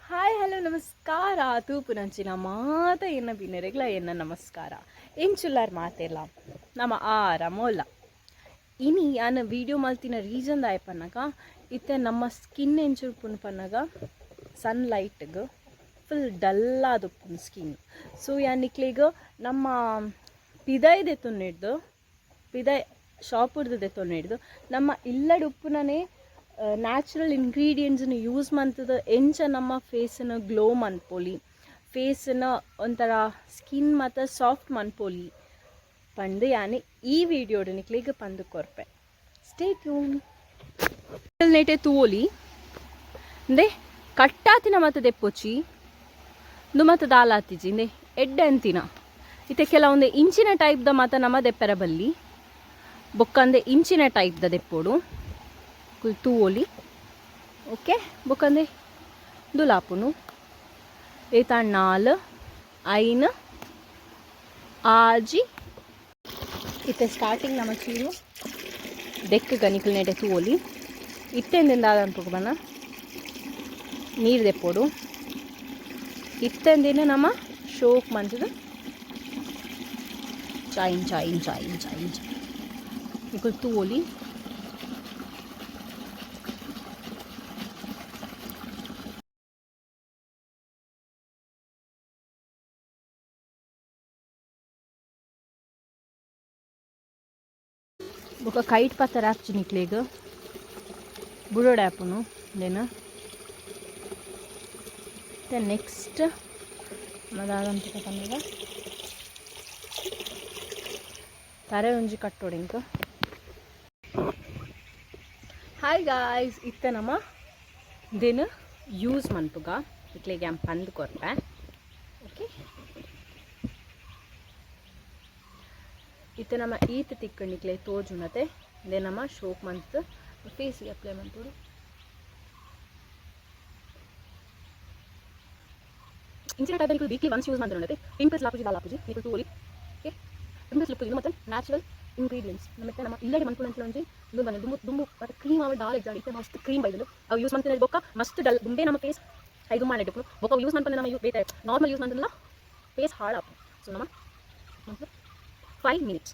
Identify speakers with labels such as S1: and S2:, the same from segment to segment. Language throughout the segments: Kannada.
S1: ಹಾಯ್ ಹಲೋ ನಮಸ್ಕಾರ ತೂಪುನಂಚಿನ ಮಾತ ಎನ್ನ ಬಿನ್ನೆರೆಗ್ಲ ಎನ್ನ ನಮಸ್ಕಾರ ಎಂಚುಲ್ಲಾರ್ ಮಾತೆಲ್ಲ ನಮ್ಮ ಆರಾಮೋಲ್ಲ ಇನಿ ಯಾನ ವೀಡಿಯೋ ಮಲ್ತಿನ ರೀಸನ್ ದಾಯ ಪನ್ನಗ ಇತ್ತೆ ನಮ್ಮ ಸ್ಕಿನ್ ಎಂಚುರ್ಪುನ್ ಪನ್ನಗ ಸನ್ಲೈಟ್ಗೆ ಫುಲ್ ಡಲ್ಲಾದುಪ್ಪುನ್ ಸ್ಕಿನ್ ಸೊ ಯಾನಿಕ್ಲಿಗ ನಮ್ಮ ಪಿದಾಯ್ದೆ ತೊನ್ನಿಡ್ದು ಪಿದಾಯ್ ಶಾಪುರ್ದು ತೊನ್ನಿಡ್ದು ನಮ್ಮ ಇಲ್ಲಡ್ ಉಪ್ಪುನನೇ ನ್ಯಾಚುರಲ್ ಇಂಗ್ರೀಡಿಯೆಂಟ್ಸನ್ನು ಯೂಸ್ ಮಾಡ್ತದ ಎಂಚ ನಮ್ಮ ಫೇಸನ್ನು ಗ್ಲೋ ಮನ್ಪೊಲಿ ಫೇಸನ್ನು ಒಂಥರ ಸ್ಕಿನ್ ಮತ್ತು ಸಾಫ್ಟ್ ಮನ್ಪೊಲಿ ಪಂಡು ಯಾನೆ ಈ ವಿಡಿಯೋಡು ನಿಕ್ಲಿಗೆ ಪಂದು ಕೊರ್ಪೆ ಸ್ಟೇ ಟ್ಯೂನ್ ನೆಟೆ ತೂಲಿ ಇಂದೆ ಕಟ್ಟಾತಿನ ಮತ್ತು ದೆಪ್ಪೊಚ್ಚಿ ಇಂದು ಮತ್ತು ದಾಲಾತಿಜಿ ಇಂದೆ ಎಡ್ಡೆಂತಿನ ಇತ್ತೆ ಕೆಲವೊಂದು ಇಂಚಿನ ಟೈಪ್ದ ಮತ್ತು ನಮ್ಮ ದೆಪ್ಪೆರ ಬಲ್ಲಿ ಬೊಕ್ಕಂದೆ ಇಂಚಿನ ಟೈಪ್ದ ದೆಪ್ಪೋಡು ತೂವೋಲಿ ಓಕೆ ಬೊಕ್ಕಂದೆ ದುಲಾಪುನು ಏತಾಣ್ಣಾಲ್ ಐನ್ ಆಜಿ ಇತ್ತೆ ಸ್ಟಾರ್ಟಿಂಗ್ ನಮ್ಮ ಚೀರು ದೆಕ್ ಗನಿಕಲ್ ನೆಡೆ ತೂವೋಲಿ ಇತ್ತೆಂದಿಂದ ಅನ್ಪೋಣ ನೀರು ದೆಪ್ಪೋಡು ಇತ್ತೆಂದಿನ ನಮ್ಮ ಶೋಕ್ ಮಂತದ ಚಾಯಿನ್ ಚಾಯಿನ್ ಚಾಯಿನ್ ಚಾಯಿನ್ ನಿಕಲ್ ತೂವೋಲಿ ఒక కైట్ పత్త ర్యాప్ నిక్లేగ బుడోడ్ యాప్ను దెన్ నెక్స్ట్ ಮದಾದಂತ ಪನ್ನಗ ತರೆ ಒಂಜಿ ಕಟ್ಟೋಡು ಇಂಕ ಹಾಯ್ ಗಾಯ್ಸ್ ಇತ್ತೆ ನಮ್ಮ ದೆನ್ ಯೂಸ್ ಮನ್ಪುಗ ಇಕ್ಲೆಗೆ ಆ್ಯಮ್ ಪಂದು ಕೊರ್ಪೆ ಓಕೆ ಇತ್ತೆ ನಮ್ಮ ಈತ್ ತಿಕ್ಕಣಿಕ್ಲೆ ತೋಜುನತೆ ಇದೇ ನಮ್ಮ ಶೋಕ್ ಮಂತ್ ಫೇಸಿಗೆ ಅಪ್ಲೈ ಮಾಡ್ತೋಡು ಇಂಚಿನ ಟೈಪ್ ವೀಕ್ಲಿ ಒನ್ಸ್ ಯೂಸ್ ಮಾಡ್ತಾರೆ ಪಿಂಪಲ್ಸ್ ಲಾಪುಜಿ ಲಾಪುಜಿ ನೀವು ತೂರಿ ಓಕೆ ಪಿಂಪಲ್ಸ್ ಲಾಪುಜಿ ಮತ್ತು ನ್ಯಾಚುರಲ್ ಇಂಗ್ರೀಡಿಯೆಂಟ್ಸ್ ಮತ್ತೆ ನಮ್ಮ ಇಲ್ಲಡೆ ಮನ್ಕೊಂಡು ಅಂಚೆ ಇದು ಬಂದು ದುಂಬು ದುಂಬು ಮತ್ತು ಕ್ರೀಮ್ ಅವ ಡಾಲ್ ಎಕ್ಸಾಡಿ ಇತ್ತೆ ಮಸ್ತ್ ಕ್ರೀಮ್ ಬೈದಲು ಅವು ಯೂಸ್ ಮಾಡ್ತೀನಿ ಬೊಕ್ಕ ಮಸ್ತ್ ಡಲ್ ದುಂಬೆ ನಮ್ಮ ಫೇಸ್ ಐದು ಮಾಡಿಟ್ಟು ಬೊಕ್ಕ ಯೂಸ್ ಮಾಡ್ಕೊಂಡು ನಮ್ಮ ಬೇರೆ ನಾರ್ಮಲ್ ಯೂಸ್ ಮಾಡಿಲ್ಲ ಫೇಸ್ ಹಾಳಾಪು ಸೊ ನಮ್ಮ 5 minutes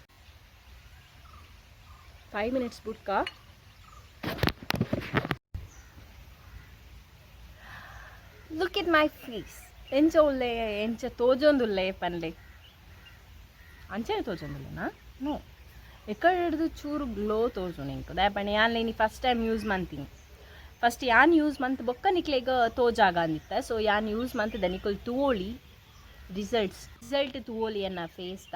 S1: ಬುಡ್ಕ ಲುಕ್ ಇಟ್ ಮೈ ಫೇಸ್ ಎಂಚ ಉಲ್ಲೆ ಎಂಚ ತೋಜೊಂದುಲ್ಲೆ ಪನ್ಲೆ ಅಂಚನೆ ತೋಜೊಂದುಲ್ಲೆನಾ ನೋ ಎಕ್ಕಡೆ ಹಿಡಿದು ಚೂರು ಗ್ಲೋ ತೋಜು ನಿಂಕು ದಯಪಣೆ ಯಾನ್ ನೀನು ಫಸ್ಟ್ ಟೈಮ್ ಯೂಸ್ ಮಾಡ್ತೀನಿ ಫಸ್ಟ್ ಯಾನ್ ಯೂಸ್ ಮಂತ್ ಬೊಕ್ಕ ನಿಕ್ಲೆಗ ತೋಜಾಗ ಅಂದಿತ್ತ ಸೊ ಯಾನ್ ಯೂಸ್ ಮಂತ್ ದನಿಕಲ್ ತೂವೋಳಿ ರಿಸಲ್ಟ್ ತೂವೋಲಿ ಅನ್ನ ಫೇಸ್ದ